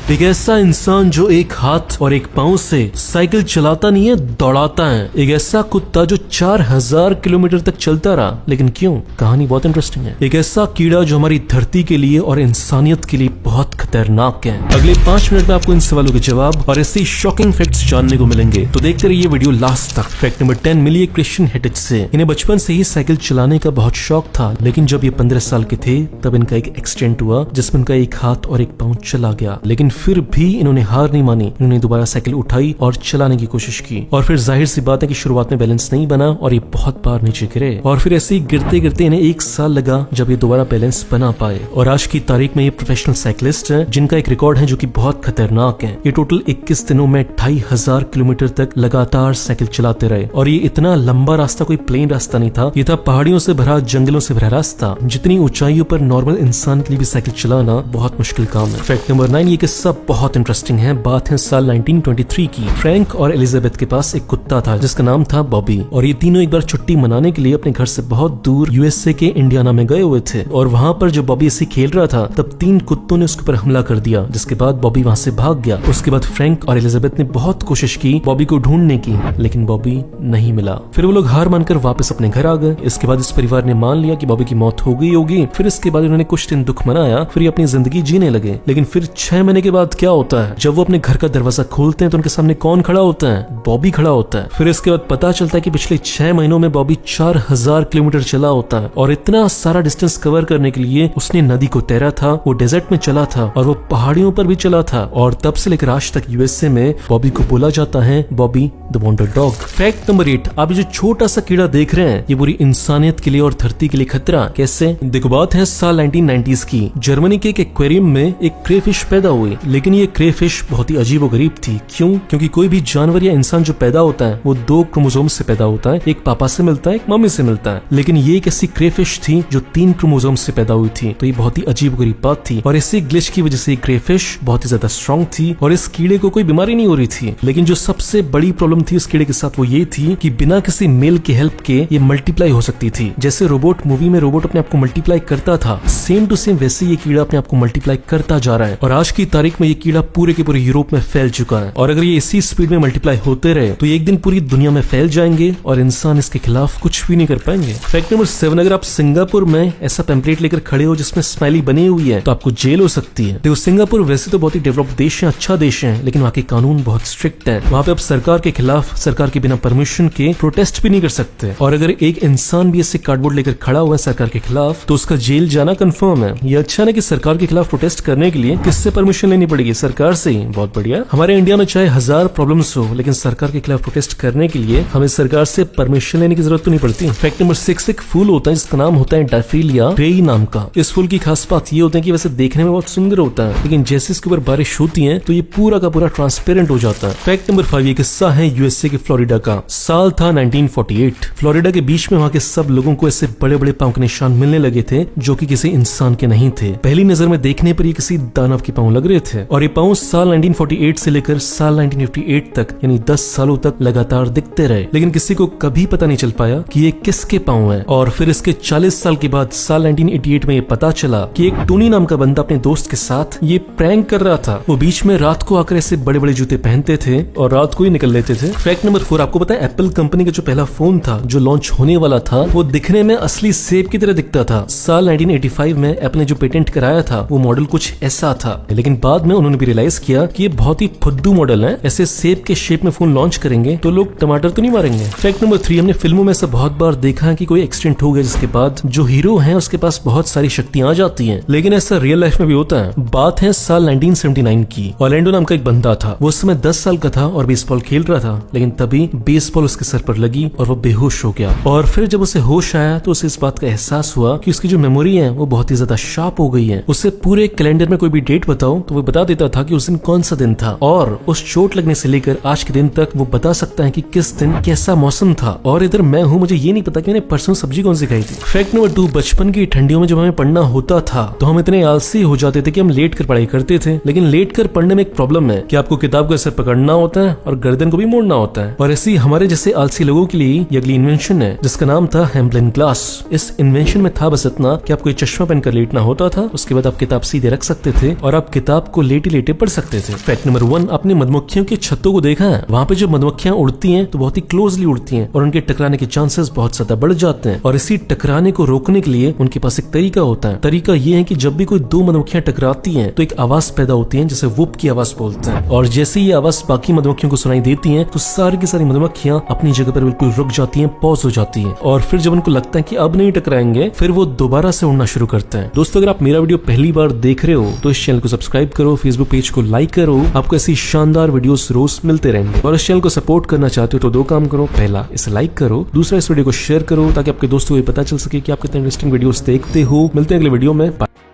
एक ऐसा इंसान जो एक हाथ और एक पांव से साइकिल चलाता नहीं है, दौड़ाता है। एक ऐसा कुत्ता जो 4000 किलोमीटर तक चलता रहा, लेकिन क्यों? कहानी बहुत इंटरेस्टिंग है। एक ऐसा कीड़ा जो हमारी धरती के लिए और इंसानियत के लिए बहुत खतरनाक है। अगले 5 मिनट में आपको इन सवालों के जवाब और ऐसे शॉकिंग फैक्ट्स जानने को मिलेंगे, तो देखते रहिए वीडियो लास्ट तक। फैक्ट नंबर 10 मिली है क्रिश्चियन हेटिच से। इन्हें बचपन से ही साइकिल चलाने का बहुत शौक था, लेकिन जब ये 15 साल के थे तब इनका एक एक्सीडेंट हुआ जिसमें इनका एक हाथ और एक पांव चला गया। लेकिन फिर भी इन्होंने हार नहीं मानी, इन्होंने दोबारा साइकिल उठाई और चलाने की कोशिश की। और फिर जाहिर सी बात है कि शुरुआत में बैलेंस नहीं बना और ये बहुत बार नीचे गिरे, और फिर ऐसे ही गिरते गिरते इन्हें 1 साल लगा जब ये दोबारा बैलेंस बना पाए। और आज की तारीख में ये प्रोफेशनल साइकिलिस्ट है जिनका एक रिकॉर्ड है जो कि बहुत खतरनाक है। ये टोटल 21 दिनों में 2500 किलोमीटर तक लगातार साइकिल चलाते रहे। और ये इतना लंबा रास्ता कोई प्लेन रास्ता नहीं था, ये था पहाड़ियों से भरा, जंगलों से भरा रास्ता। जितनी ऊंचाइयों पर नॉर्मल इंसान के लिए भी साइकिल चलाना बहुत मुश्किल काम है। फैक्ट नंबर 9, ये किस्सा बहुत इंटरेस्टिंग है। बात है साल 1923 की। फ्रैंक और एलिजाबेथ के पास एक कुत्ता था जिसका नाम था बॉबी, और ये तीनों एक बार छुट्टी मनाने के लिए अपने घर से बहुत दूर यूएसए के इंडियाना में गए हुए थे। और वहाँ पर जब बॉबी ऐसे खेल रहा था तब 3 कुत्तों ने उसके ऊपर हमला कर दिया, जिसके बाद बॉबी वहाँ से भाग गया। उसके बाद फ्रैंक और एलिजाबेथ ने बहुत कोशिश की बॉबी को ढूंढने की, लेकिन बॉबी नहीं मिला। फिर वो लोग हार मानकर वापस अपने घर आ गए। इसके बाद इस परिवार ने मान लिया कि बॉबी की मौत हो गई होगी। फिर इसके बाद उन्होंने कुछ दिन दुख मनाया, फिर ये अपनी जिंदगी जीने लगे। लेकिन फिर 6 महीने के बाद क्या होता है, जब वो अपने घर का दरवाजा खोलते हैं तो उनके सामने कौन खड़ा होता है? बॉबी खड़ा होता है। फिर इसके बाद पता चलता है कि पिछले 6 महीनों में बॉबी 4000 किलोमीटर चला होता है, और इतना सारा डिस्टेंस कवर करने के लिए उसने नदी को तैरा था, वो डेजर्ट में चला था, और वो पहाड़ियों पर भी चला था। और तब से लेकर आज तक यूएसए में बॉबी को बोला जाता है Bobby the wonder dog. Fact number 8, आप जो छोटा सा कीड़ा देख रहे हैं ये पूरी इंसानियत के लिए और धरती के लिए खतरा। कैसे? देखो, बात है साल 1990s की। जर्मनी के एक एक्वेरियम में एक क्रेफिश पैदा हुई, लेकिन ये क्रेफिश बहुत ही अजीबोगरीब थी। क्यों? क्योंकि कोई भी जानवर या इंसान जो पैदा होता है वो 2 क्रोमोसोम से पैदा होता है, एक पापा से मिलता है, एक मम्मी से मिलता है। लेकिन ये एक ऐसी क्रेफिश थी जो 3 क्रोमोसोम से पैदा हुई थी, तो ये बहुत ही अजीबोगरीब बात थी। और इसी ग्लिच की वजह से क्रेफिश बहुत ही ज्यादा स्ट्रॉन्ग थी और इस कीड़े को कोई बीमारी नहीं हो रही थी। लेकिन जो सबसे बड़ी प्रॉब्लम थी इस कीड़े के साथ वो ये थी कि बिना किसी मेल के हेल्प के ये मल्टीप्लाई हो सकती थी। जैसे रोबोट मूवी में रोबोट अपने आप को मल्टीप्लाई करता था, सेम टू सेम वैसे ये कीड़ा अपने आप को मल्टीप्लाई करता जा रहा है। और आज की तारीख में ये कीड़ा पूरे के पूरे यूरोप में फैल चुका है, और अगर ये इसी स्पीड में मल्टीप्लाई होते रहे तो ये एक दिन पूरी दुनिया में फैल जाएंगे और इंसान इसके खिलाफ कुछ भी नहीं कर पाएंगे। फैक्ट नंबर 7, अगर आप सिंगापुर में ऐसा पैम्पलेट लेकर खड़े हो जिसमें स्माइली बनी हुई है तो आपको जेल हो सकती है। देखो, सिंगापुर वैसे तो बहुत ही डेवलप्ड देश है, अच्छा देश है, लेकिन वहाँ के कानून बहुत स्ट्रिक्ट है। वहाँ पे आप सरकार के खिलाफ, सरकार के बिना परमिशन के प्रोटेस्ट भी नहीं कर सकते। और अगर एक इंसान भी ऐसे कार्डबोर्ड लेकर खड़ा हुआ है सरकार के खिलाफ तो उसका जेल जाना कंफर्म है। ये अच्छा ना कि सरकार के खिलाफ प्रोटेस्ट करने के लिए किससे परमिशन लेनी पड़ेगी? सरकार से ही। बहुत बढ़िया। हमारे इंडिया में चाहे 1000 प्रॉब्लम्स हो, लेकिन सरकार के खिलाफ प्रोटेस्ट करने के लिए हमें सरकार से परमिशन लेने की जरूरत तो नहीं पड़ती। फैक्ट नंबर 6, एक फूल होता है जिसका नाम होता है डायफिलिया रेई नाम का। इस फूल की खास बात ये होती है कि वैसे देखने में बहुत सुंदर होता है, लेकिन जैसे इसके ऊपर बारिश होती है तो ये पूरा का पूरा ट्रांसपेरेंट हो जाता है। फैक्ट नंबर 5, ये किस्सा है यूएसए के फ्लोरिडा का। साल था 1948। फ्लोरिडा के बीच में वहाँ के सब लोगों को ऐसे बड़े बड़े पांव के निशान मिलने लगे थे जो कि किसी इंसान के नहीं थे। पहली नजर में देखने पर ये किसी दानव के पांव लग रहे थे, और ये पांव साल 1948 से लेकर साल 1958 तक यानी 10 सालों तक लगातार दिखते रहे, लेकिन किसी को कभी पता नहीं चल पाया कि ये किसके पांव है। और फिर इसके 40 साल के बाद साल 1988 में ये पता चला कि एक टोनी नाम का बंदा अपने दोस्त के साथ ये प्रैंक कर रहा था। वो बीच में रात को आकर ऐसे बड़े बड़े जूते पहनते थे और रात को ही निकल लेते थे। फैक्ट नंबर 4, आपको पता है एप्पल कंपनी का जो पहला फोन था जो लॉन्च होने वाला था वो दिखने में असली सेब की तरह दिखता था। साल 1985 में एप्पल ने जो पेटेंट कराया था वो मॉडल कुछ ऐसा था, लेकिन बाद में उन्होंने भी रियलाइज किया कि ये बहुत ही फुद्दू मॉडल है। ऐसे सेब के शेप में फोन लॉन्च करेंगे तो लोग टमाटर तो नहीं मारेंगे। फैक्ट नंबर 3, हमने फिल्मों में ऐसा बहुत बार देखा है कि कोई एक्सीडेंट हो गया जिसके बाद जो हीरो है उसके पास बहुत सारी शक्तियां आ जाती हैं, लेकिन ऐसा रियल लाइफ में भी होता है। बात है साल 1979 की। ऑर्लैंडो नाम का एक बंदा था, वो उस समय 10 साल का था और बेसबॉल खेल रहा था, लेकिन तभी बेसबॉल उसके सर पर लगी और वो बेहोश हो गया। और फिर जब उसे होश आया तो उसे इस बात का एहसास हुआ कि उसकी जो मेमोरी है वो बहुत ही ज्यादा शार्प हो गई है। उसे पूरे कैलेंडर में कोई भी डेट बताओ तो वो बता देता था कि उस दिन कौन सा दिन था, और उस चोट लगने से लेकर आज के दिन तक वो बता सकता है कि किस दिन कैसा मौसम था। और इधर मैं हूँ, मुझे ये नहीं पता कि मैंने परसों सब्जी कौन सी खाई थी। फैक्ट नंबर 2, बचपन की ठंडियों में जब हमें पढ़ना होता था तो हम इतने आलसी हो जाते थे कि हम लेट कर पढ़ाई करते थे, लेकिन लेट कर पढ़ने में एक प्रॉब्लम है कि आपको किताब को ऐसे पकड़ना होता है और गर्दन को भी मोड़ना होता है। और ऐसी हमारे जैसे आलसी लोगों के लिए ये अगली इन्वेंशन है जिसका नाम था हेम्ब्लेन ग्लास। इस इन्वेंशन में था बस इतना कि आपको ये चश्मा पहनकर लेटना होता था, उसके बाद आप किताब सीधे रख सकते थे और आप किताब को लेटे लेटे पढ़ सकते थे। फैक्ट नंबर 1, आपने मधुमक्खियों के छत्तों को देखा है? वहाँ पे जब मधुमक्खियां उड़ती हैं तो बहुत ही क्लोजली उड़ती हैं और उनके टकराने के चांसेस बहुत ज्यादा बढ़ जाते हैं। और इसी टकराने को रोकने के लिए उनके पास एक तरीका होता है। तरीका ये है कि जब भी कोई दो मधुमक्खियां टकराती हैं तो एक आवाज पैदा होती है जिसे वुप की आवाज बोलते हैं। और जैसे ये आवाज बाकी मधुमक्खियों को सुनाई देती है तो सारी की सारी मधुमक्खियां अपनी जगह पर बिल्कुल रुक जाती हैं, पॉज हो जाती हैं। और फिर जब उनको लगता है कि अब नहीं टकराएंगे, फिर वो दोबारा से उड़ना शुरू करते हैं। दोस्तों, अगर आप मेरा वीडियो पहली बार देख रहे हो तो इस चैनल को सब्सक्राइब करो, फेसबुक पेज को लाइक करो। आपको ऐसी शानदार वीडियोस रोज मिलते रहेंगे। और इस चैनल को सपोर्ट करना चाहते हो तो दो काम करो। पहला, इसे लाइक करो। दूसरा, इस वीडियो को शेयर करो ताकि आपके दोस्तों को ये पता चल सके कि आप कितने इंटरेस्टिंग वीडियोस देखते हो। मिलते हैं अगले वीडियो में। बाय।